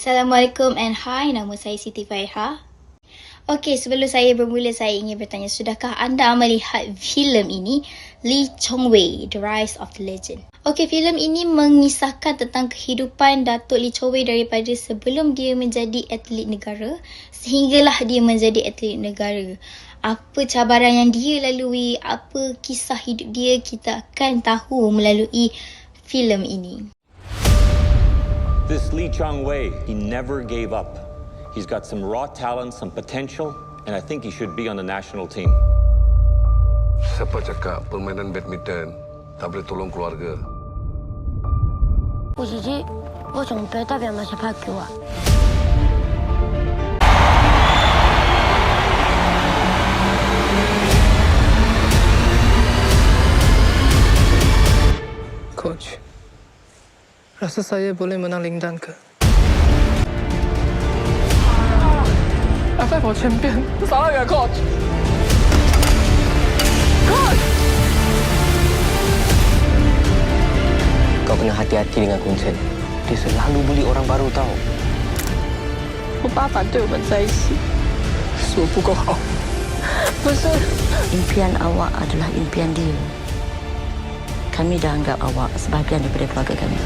Assalamualaikum and hi, nama saya Siti Fairha. Okey, sebelum saya bermula, saya ingin bertanya, sudahkah anda melihat filem ini, Lee Chong-wei, The Rise of the Legend? Okey, filem ini mengisahkan tentang kehidupan Datuk Lee Chong-wei daripada sebelum dia menjadi atlet negara sehinggalah dia menjadi atlet negara. Apa cabaran yang dia lalui, apa kisah hidup dia, kita akan tahu melalui filem ini. This Lee Chong-wei, he never gave up. He's got some raw talent, some potential, and I think he should be on the national team. Siapa cakap permainan badminton tak boleh tolong keluarga? 我姐姐，我准备代表马来西亚给我。 Coach, rasa saya boleh menang Lingdan ke? FF 前边撒了远 Coach. Coach! Kau kena hati-hati dengan Kun Chen. Dia selalu beli orang baru tahu. 我爸反对我们在一起，是我不够好。不是， Impian awak adalah impian dia. Kami dah anggap awak sebahagian daripada keluarga kami.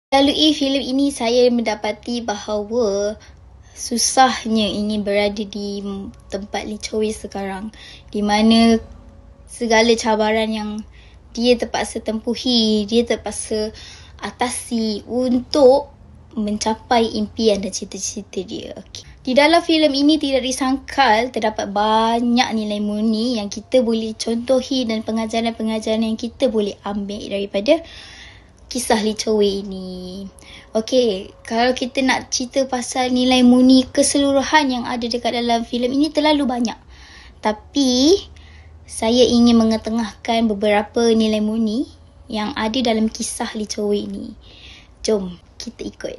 Melalui filem ini, saya mendapati bahawa susahnya ingin berada di tempat Lee Chong-wei sekarang, di mana segala cabaran yang dia terpaksa tempuhi, dia terpaksa atasi untuk mencapai impian dan cita-cita dia. Okay. Di dalam filem ini tidak disangkal terdapat banyak nilai murni yang kita boleh contohi dan pengajaran-pengajaran yang kita boleh ambil daripada kisah Lee Chong-wei ini. Okey, kalau kita nak cerita pasal nilai murni keseluruhan yang ada dekat dalam filem ini terlalu banyak. Tapi saya ingin mengetengahkan beberapa nilai murni yang ada dalam kisah Lee Chong-wei ini. Jom kita ikut.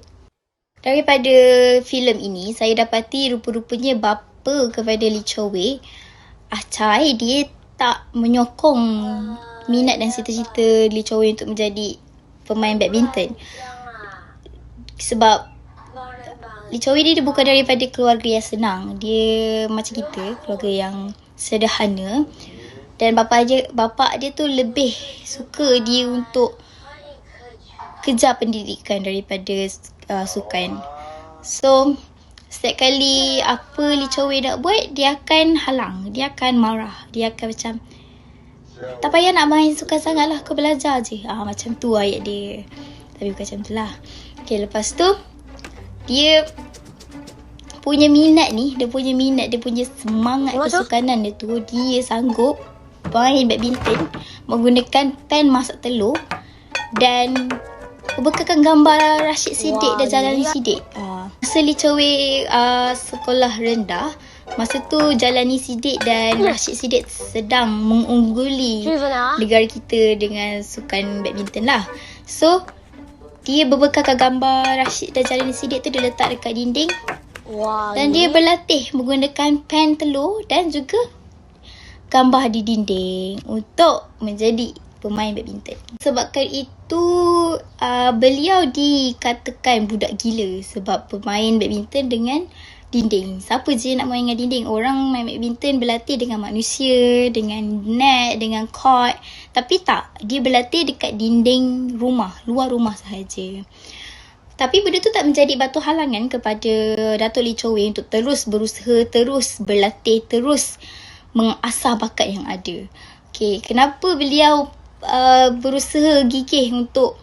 Daripada filem ini, saya dapati rupa-rupanya bapa kepada Lee Chong-wei, Chai, dia tak menyokong minat dan cita-cita Lee Chong-wei untuk menjadi pemain badminton. Sebab Lee Chong-wei dia bukan daripada keluarga yang senang. Dia macam kita, keluarga yang sederhana. Dan bapa dia tu lebih suka dia untuk kejar pendidikan daripada sukan. So, setiap kali apa Lee Chong-wei nak buat, dia akan halang, dia akan marah, dia akan macam, tak payah nak main sukan sangat lah, kau belajar je. Macam tu ayat dia. Tapi bukan macam tu lah. Okay, lepas tu dia punya minat ni, dia punya semangat kesukanan dia tu, dia sanggup main badminton menggunakan pen masak telur dan membekalkan gambar Rashid Siddiq dan Jalani Siddiq. Masa Lee Chong-wei sekolah rendah, masa tu Jalani Siddiq dan Rashid Siddiq sedang mengungguli negara kita dengan sukan badminton lah. So, dia berbekalkan gambar Rashid dan Jalani Siddiq tu, dia letak dekat dinding. Dan dia berlatih menggunakan pen telur dan juga gambar di dinding untuk menjadi pemain badminton. Sebabkan itu, beliau dikatakan budak gila sebab pemain badminton dengan dinding. Siapa je nak main dengan dinding? Orang main badminton berlatih dengan manusia, dengan net, dengan court. Tapi tak, dia berlatih dekat dinding rumah, luar rumah sahaja. Tapi benda tu tak menjadi batu halangan kepada Datuk Lee Chong-wei untuk terus berusaha, terus berlatih, terus mengasah bakat yang ada. Okay, kenapa beliau berusaha gigih untuk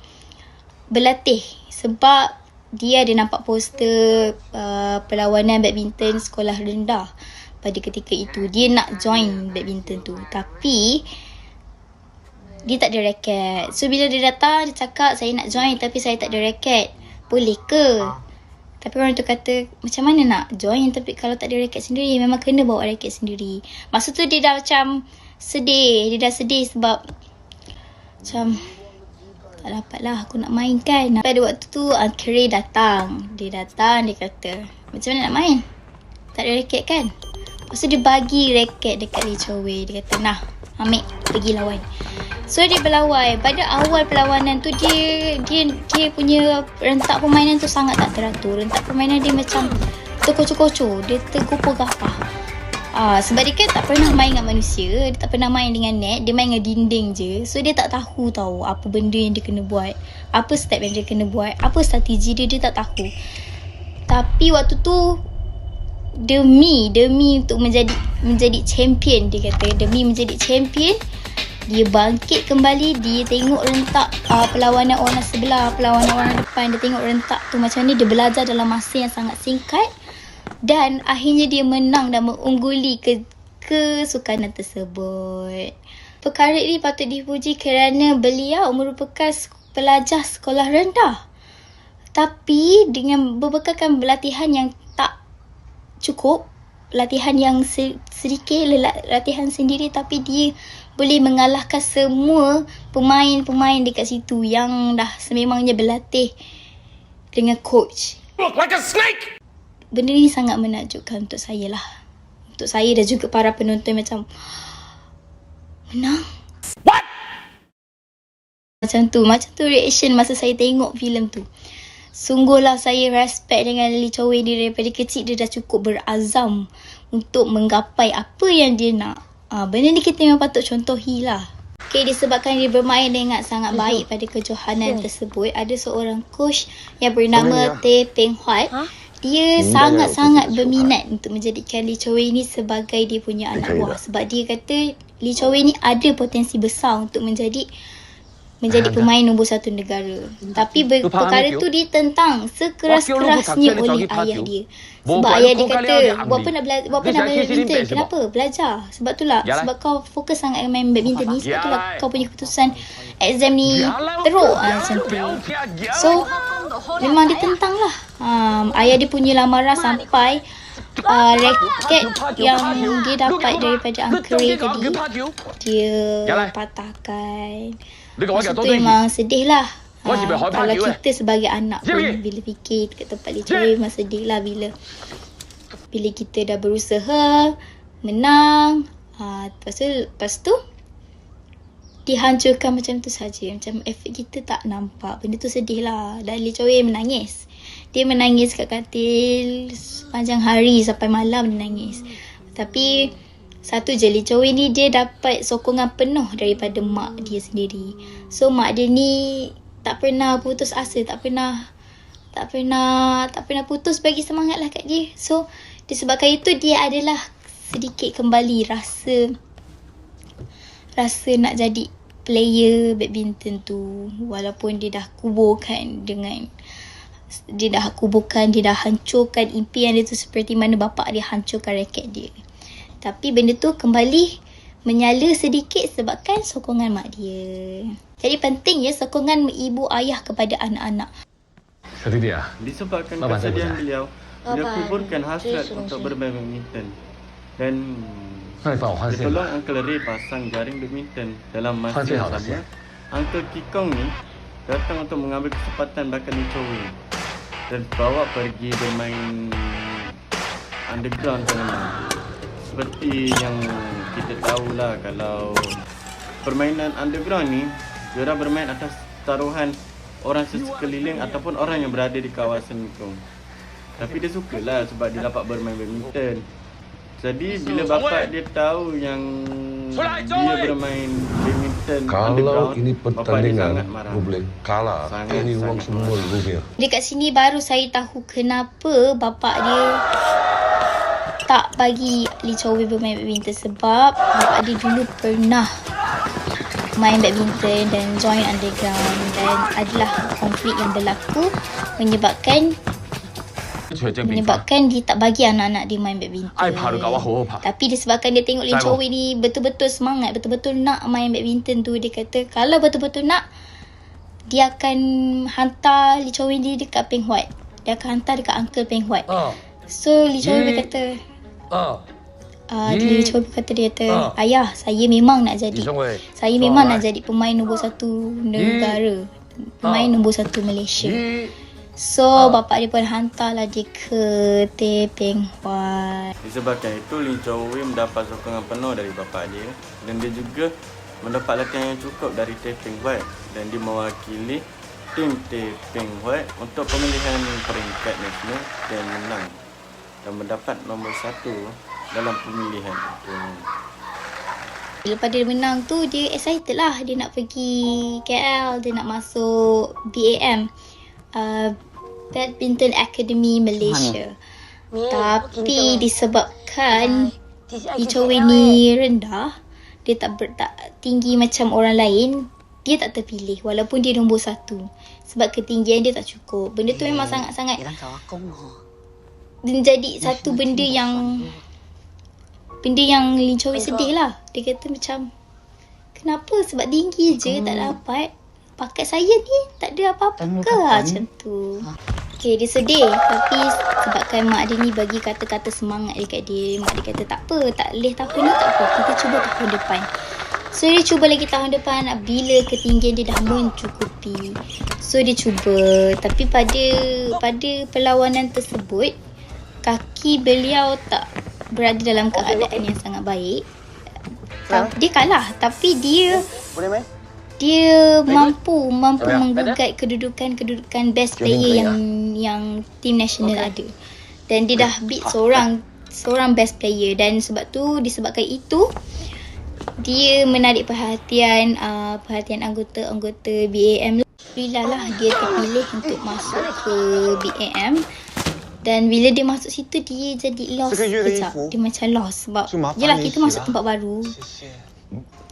berlatih? Sebab dia ada nampak poster perlawanan badminton sekolah rendah pada ketika itu. Dia nak join badminton tu, tapi dia tak ada raket. So bila dia datang, dia cakap, saya nak join tapi saya tak ada raket, boleh ke? Tapi orang tu kata, macam mana nak join tapi kalau tak ada raket sendiri? Memang kena bawa raket sendiri. Masa tu dia dah macam sedih. Dia dah sedih sebab macam, tak dapat lah aku nak main kan. Pada waktu tu Kere datang. Dia datang, dia kata, macam mana nak main? Tak ada raket kan? Lepas tu dia bagi raket dekat Lee Chong-wei. Dia kata, nah, Ambil pergi lawan. So dia berlawan. Pada awal perlawanan tu dia punya rentak permainan tu sangat tak teratur. Rentak permainan dia macam terkocok-kocok. Dia tergopoh-gapah. Sebab dia kan tak pernah main dengan manusia. Dia tak pernah main dengan net. Dia main dengan dinding je. So dia tak tahu apa benda yang dia kena buat. Apa step yang dia kena buat. Apa strategi dia tak tahu. Tapi waktu tu demi untuk menjadi champion, dia kata. Demi menjadi champion, dia bangkit kembali. Dia tengok rentak perlawanan orang sebelah, perlawanan orang depan. Dia tengok rentak tu macam ni. Dia belajar dalam masa yang sangat singkat. Dan akhirnya dia menang dan mengungguli kesukanan tersebut. Perkara ini patut dipuji kerana beliau merupakan pelajar sekolah rendah. Tapi dengan berbekalkan latihan yang tak cukup, latihan yang sedikit, latihan sendiri, tapi dia boleh mengalahkan semua pemain-pemain dekat situ yang dah sememangnya berlatih dengan coach. Look like a snake! Benda ni sangat menakjubkan untuk saya lah. Untuk saya dan juga para penonton macam, menang? What? Macam tu reaction masa saya tengok filem tu. Sungguhlah saya respect dengan Lee Chong Wei ni. Daripada kecil dia dah cukup berazam untuk menggapai apa yang dia nak. Benda ni kita memang patut contohi lah. Okay, disebabkan dia bermain dengan sangat baik pada kejohanan tersebut, ada seorang coach yang bernama Tae Peng Huat. Dia sangat-sangat berminat untuk menjadikan Lee Chong Wei ni sebagai dia punya anak buah. Sebab dia kata Lee Chong Wei ni ada potensi besar untuk menjadi pemain nombor 1 negara. Tapi perkara tu ditentang sekeras-kerasnya oleh ayah dia. Sebab ayah dia kata, buat apa nak main badminton? Kenapa? Belajar. Sebab itulah. Sebab kau fokus sangat main badminton ni. Sebab itulah kau punya keputusan exam ni teruk macam tu. So, memang ditentang lah. Ayah dia punya lamaran sampai raket yang dia dapat daripada Uncle Ray tadi, dia patahkan. Masa tu memang sedih lah. Kalau kita sebagai anak pun bila fikir kat tempat Lee Chong Wei, memang sedih lah bila kita dah berusaha menang, lepas tu dihancurkan macam tu saja. Macam efek kita tak nampak. Benda tu sedih lah. Dan Lee Chong Wei menangis. Dia menangis kat katil sepanjang hari sampai malam dia nangis. Tapi satu je, Lee Chong Wei ni dia dapat sokongan penuh daripada mak dia sendiri. So mak dia ni tak pernah putus asa, tak pernah putus bagi semangat lah kat dia. So disebabkan itu dia adalah sedikit kembali rasa nak jadi player badminton tu. Walaupun dia dah kuburkan, dia dah hancurkan impian dia tu seperti mana bapak dia hancurkan raket dia. Tapi benda tu kembali menyala sedikit sebabkan sokongan mak dia. Jadi pentingnya sokongan ibu ayah kepada anak-anak. Satu dia. Disebabkan kesedihan beliau, dia kuburkan hasrat untuk bermain badminton. Dan dia tolong Uncle Ray pasang jaring badminton. Dalam masa yang sama, Uncle Kikong ni datang untuk mengambil kesempatan bakat Lee Chong Wei dan bawa pergi bermain underground sana. Seperti yang kita tahulah, kalau permainan underground ni, diorang bermain atas taruhan orang sekeliling ataupun orang yang berada di kawasan itu. Tapi dia sukalah sebab dia dapat bermain badminton. Jadi bila bapak dia tahu yang dia bermain badminton Kalau ini bapak dia pertandingan, sangat marah. boleh kalah. Ini uang semua rupiah. Dekat sini baru saya tahu kenapa bapak dia tak bagi Lee Chong Wei bermain badminton. Sebab bapak dia dulu pernah main badminton dan join underground, dan adalah konflik yang berlaku menyebabkan dia tak bagi anak-anak dia main badminton. Tapi disebabkan dia tengok Lee Chong Wei ni betul-betul semangat, betul-betul nak main badminton tu, dia kata kalau betul-betul nak, dia akan hantar Lee Chong Wei ni dekat Peng Huat. Dia akan hantar dekat Uncle Peng Huat. So Lee Chong Wei kata, Lee Chong Wei kata, ayah, saya memang nak jadi pemain nombor 1 negara, pemain nombor 1 Malaysia. So bapak dia pun hantarlah dia ke Tay Peng Huat. Disebabkan itu, Lee Chong Wei mendapat sokongan penuh dari bapa dia dan dia juga mendapat latihan yang cukup dari Tay Peng Huat dan dia mewakili tim Tay Peng Huat untuk pemilihan peringkat nasional dan menang dan mendapat nombor 1 dalam pemilihan itu. Lepas dia menang tu, dia excited lah. Dia nak pergi KL, dia nak masuk BAM, Badminton Academy Malaysia. Tapi disebabkan Lee Chong Wei ni rendah, dia tak tinggi macam orang lain, dia tak terpilih walaupun dia nombor 1. Sebab ketinggian dia tak cukup. Benda tu memang sangat-sangat menjadi satu benda yang Lee Chong Wei sedih lah. Dia kata macam, kenapa sebab tinggi je tak dapat, pakat saya ni tak ada apa-apa ke lah macam tu. Okay, dia sedih. Tapi sebabkan mak dia ni bagi kata-kata semangat dekat dia, mak dia kata tak apa, tak boleh tahun ni tak apa, kita cuba tahun depan. So dia cuba lagi tahun depan bila ketinggian dia dah mencukupi. So dia cuba, tapi pada perlawanan tersebut kaki beliau tak berada dalam keadaan yang sangat baik. Dia kalah, tapi dia mampu menggugat kedudukan best player yang tim nasional ada. Dan dia dah beat seorang best player, dan sebab tu, disebabkan itu dia menarik perhatian anggota BAM. Alhamdulillah lah dia terpilih untuk masuk ke BAM. Dan bila dia masuk situ, dia jadi lost kejap. Dia macam lost sebab yelah kita masuk tempat baru,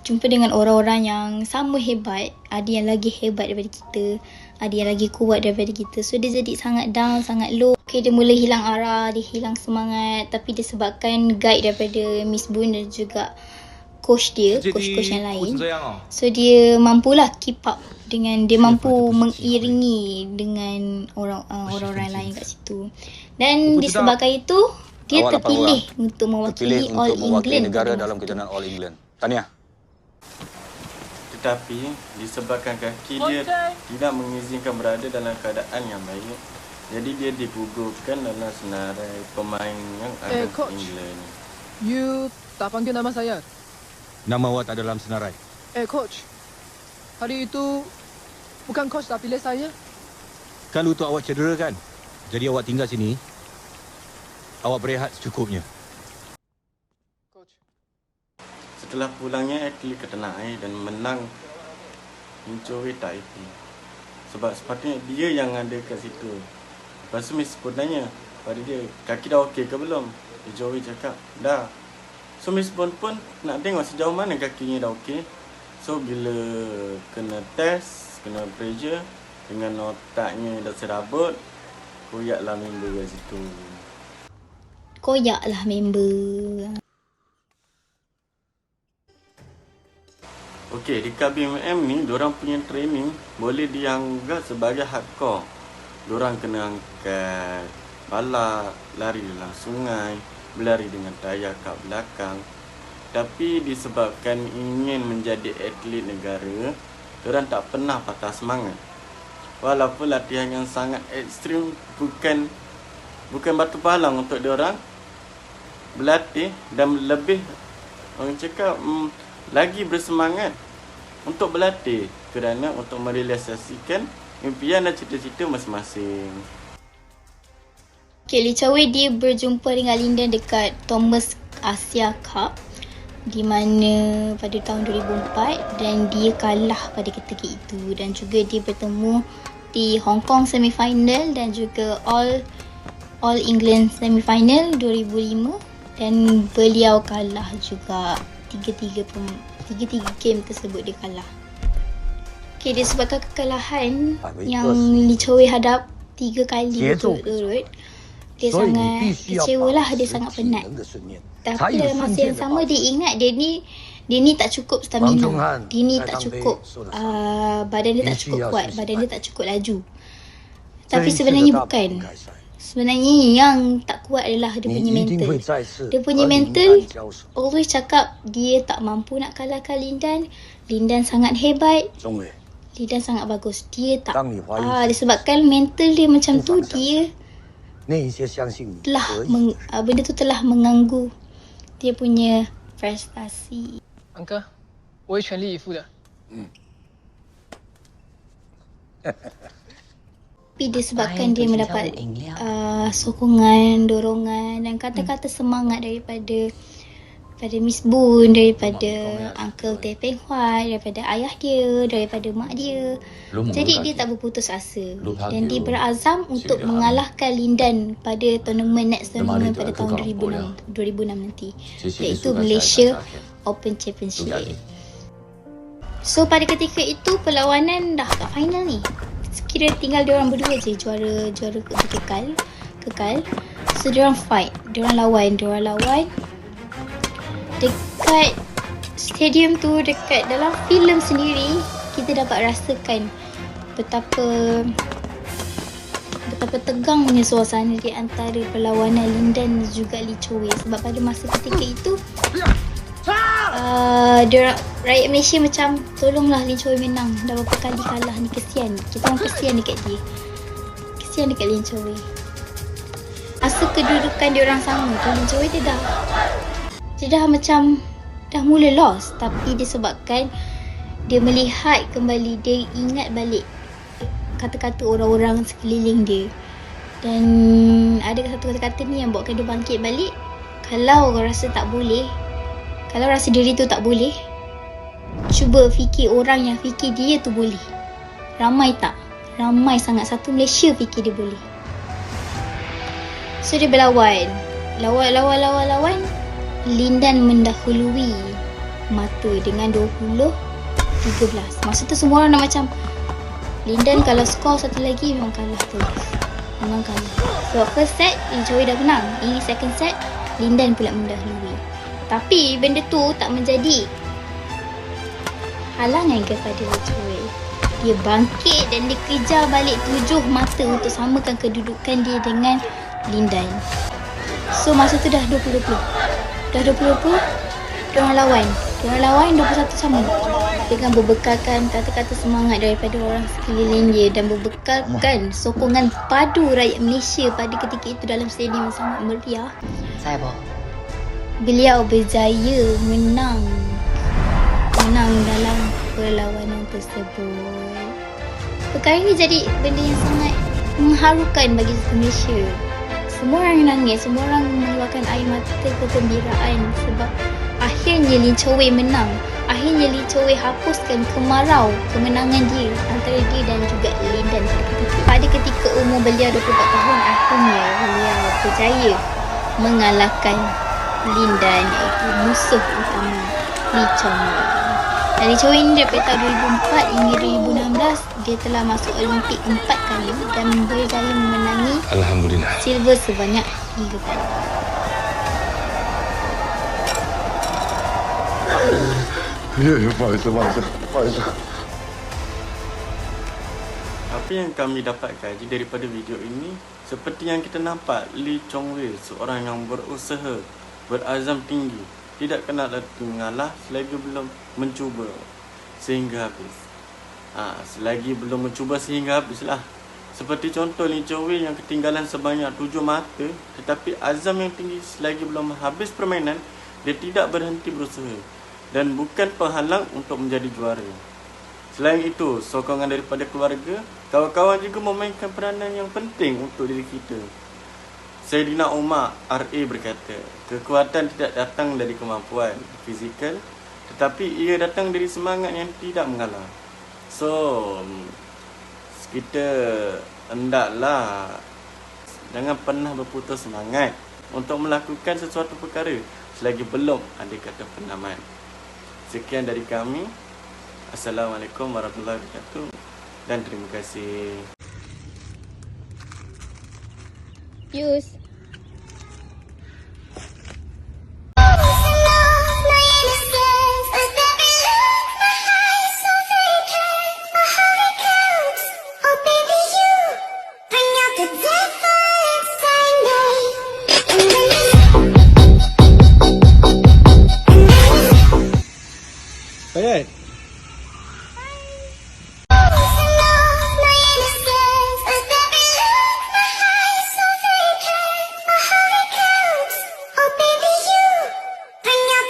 jumpa dengan orang-orang yang sama hebat. Ada yang lagi hebat daripada kita, ada yang lagi kuat daripada kita. So dia jadi sangat down, sangat low. Okay, dia mula hilang arah, dia hilang semangat. Tapi disebabkan guide daripada Miss Boon dan juga coach dia, coach yang lain, so dia mampulah keep up dengan, dia mampu mengiringi dengan orang-orang lain kat situ. Dan disebabkan itu dia terpilih untuk mewakili All England negara dalam kejohanan All England. Tahniah. Tetapi disebabkan kaki dia tidak mengizinkan berada dalam keadaan yang baik, jadi dia digugurkan dalam senarai pemain yang ada England. You tak panggil nama saya? Nama awak tak dalam senarai. Coach, hari itu bukan coach tak pilih saya? Kan lutut awak cedera kan? Jadi awak tinggal sini. Awak berehat secukupnya. Coach. Setelah pulangnya atlet ke tanah air dan menang mencuri Taipei. Sebab sepatutnya dia yang ada kat situ. Lepas tu Miss pun tanya pada dia, kaki dah okey ke belum? Joey cakap, dah. So Miss Bond pun nak tengok sejauh mana kakinya dah okey. So bila kena test, kena pressure, dengan otaknya dah serabut, koyaklah member kat situ. Koyaklah member. Okey, di KBMM ni, diorang punya training boleh dianggap sebagai hardcore. Diorang kena angkat balak, lari dalam sungai, berlari dengan tayar kat belakang. Tapi disebabkan ingin menjadi atlet negara, diorang tak pernah patah semangat. Walaupun latihan yang sangat ekstrim bukan batu palang untuk diorang berlatih, dan lebih orang cakap lagi bersemangat untuk berlatih kerana untuk merealisasikan impian dan cita-cita masing-masing. Okay, Lee Chong Wei dia berjumpa dengan Lindan dekat Thomas Asia Cup di mana pada tahun 2004, dan dia kalah pada ketika itu. Dan juga dia bertemu di Hong Kong semi-final dan juga All England semi-final 2005, dan beliau kalah juga. Tiga-tiga game tersebut dia kalah. Okay, disebabkan kekalahan yang Lee Chong Wei hadap 3 kali berturut-turut, dia sangat kecewa lah, dia sangat penat. Tapi dalam masa yang sama dia ingat dia ni tak cukup stamina, dia ni tak cukup badan dia tak cukup kuat, badan dia tak cukup laju. Tapi sebenarnya bukan. Sebenarnya yang tak kuat adalah dia punya mental. Dia punya mental always cakap dia tak mampu nak kalahkan Lindan. Lindan sangat hebat. Lindan sangat bagus. Dia tak disebabkan mental dia macam tu, dia telah benda tu telah mengganggu dia punya prestasi. 安哥，我会全力以赴的。 Tapi disebabkan dia mendapat sokongan, dorongan dan kata-kata semangat daripada Miss Boon, daripada Uncle Teh Peng Huat, daripada ayah dia, daripada mak dia. Jadi dia tak berputus asa dan dia berazam untuk mengalahkan Lindan pada next tournament pada tahun 2006 nanti, iaitu Malaysia Open Championship. So pada ketika itu perlawanan dah kat final ni. Kira tinggal diorang berdua je juara kekal. So diorang fight, diorang lawan dekat stadium tu, dekat dalam filem sendiri kita dapat rasakan betapa tegangnya suasana di antara perlawanan Lindan dan juga Lee Choo Wei. Sebab pada masa ketika itu rakyat Malaysia macam tolonglah Lee Choo Wei menang, dah berapa kali kalah ni, kesian, kita orang kesian dekat dia, kesian dekat Lee Choo Wei. Masa kedudukan dia orang sama tu, Lee Choo Wei dia dah macam dah mula lost, tapi disebabkan dia melihat kembali, dia ingat balik kata-kata orang-orang sekeliling dia, dan ada satu kata-kata ni yang buatkan dia bangkit balik. Kalau rasa tak boleh, kalau rasa diri tu tak boleh, cuba fikir orang yang fikir dia tu boleh. Ramai tak? Ramai sangat. Satu Malaysia fikir dia boleh. So dia berlawan. Lawan. Lindan mendahului mata dengan 20-13. Masa tu semua orang nak macam Lindan kalau skor satu lagi memang kalah terus. Memang kalah. Sebab first set Lee Choo Wei dah menang. Ini second set Lindan pula mendahului. Tapi benda tu tak menjadi halangan kepada Lee Choo Wei. Dia bangkit dan dia kejar balik 7 mata untuk samakan kedudukan dia dengan Lindan. So masa tu dah 20-20. Diorang lawan 21 sama. Dengan berbekalkan kata-kata semangat daripada orang sekeliling dia dan berbekalkan sokongan padu rakyat Malaysia pada ketika itu dalam stadium yang sangat meriah. Beliau berjaya menang dalam perlawanan tersebut. Perkara ini jadi benda yang sangat mengharukan bagi Malaysia. Semua orang nangis, semua orang mengeluarkan air mata kegembiraan sebab akhirnya Lee Choo Wei menang. Akhirnya Lee Choo Wei hapuskan kemenangan dia antara dia dan juga Lindan pada ketika umur beliau 24 tahun. Akhirnya beliau berjaya mengalahkan Lindan, iaitu musuh utama Lee Choo Wei. Dan Lee Choo Wei ini daripada tahun 2004 hingga 2016 dia telah masuk Olimpik 4 kali dan berjaya memenangi silver sebanyak 3 kali. Ya, Pak. Apa yang kami dapatkan daripada video ini, seperti yang kita nampak, Lee Choo Wei seorang yang berusaha, berazam tinggi, tidak kenal arti mengalah selagi belum mencuba sehingga habis. Selagi belum mencuba sehingga habislah. Seperti contoh Lee Choo Wei yang ketinggalan sebanyak 7 mata, tetapi azam yang tinggi, selagi belum habis permainan, dia tidak berhenti berusaha dan bukan penghalang untuk menjadi juara. Selain itu, sokongan daripada keluarga, kawan-kawan juga memainkan peranan yang penting untuk diri kita. Saidina Umar RA berkata, kekuatan tidak datang dari kemampuan fizikal, tetapi ia datang dari semangat yang tidak mengalah. So, kita hendaklah jangan pernah berputus semangat untuk melakukan sesuatu perkara selagi belum ada kata penamat. Sekian dari kami. Assalamualaikum warahmatullahi wabarakatuh dan terima kasih. Yus.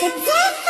Kejap!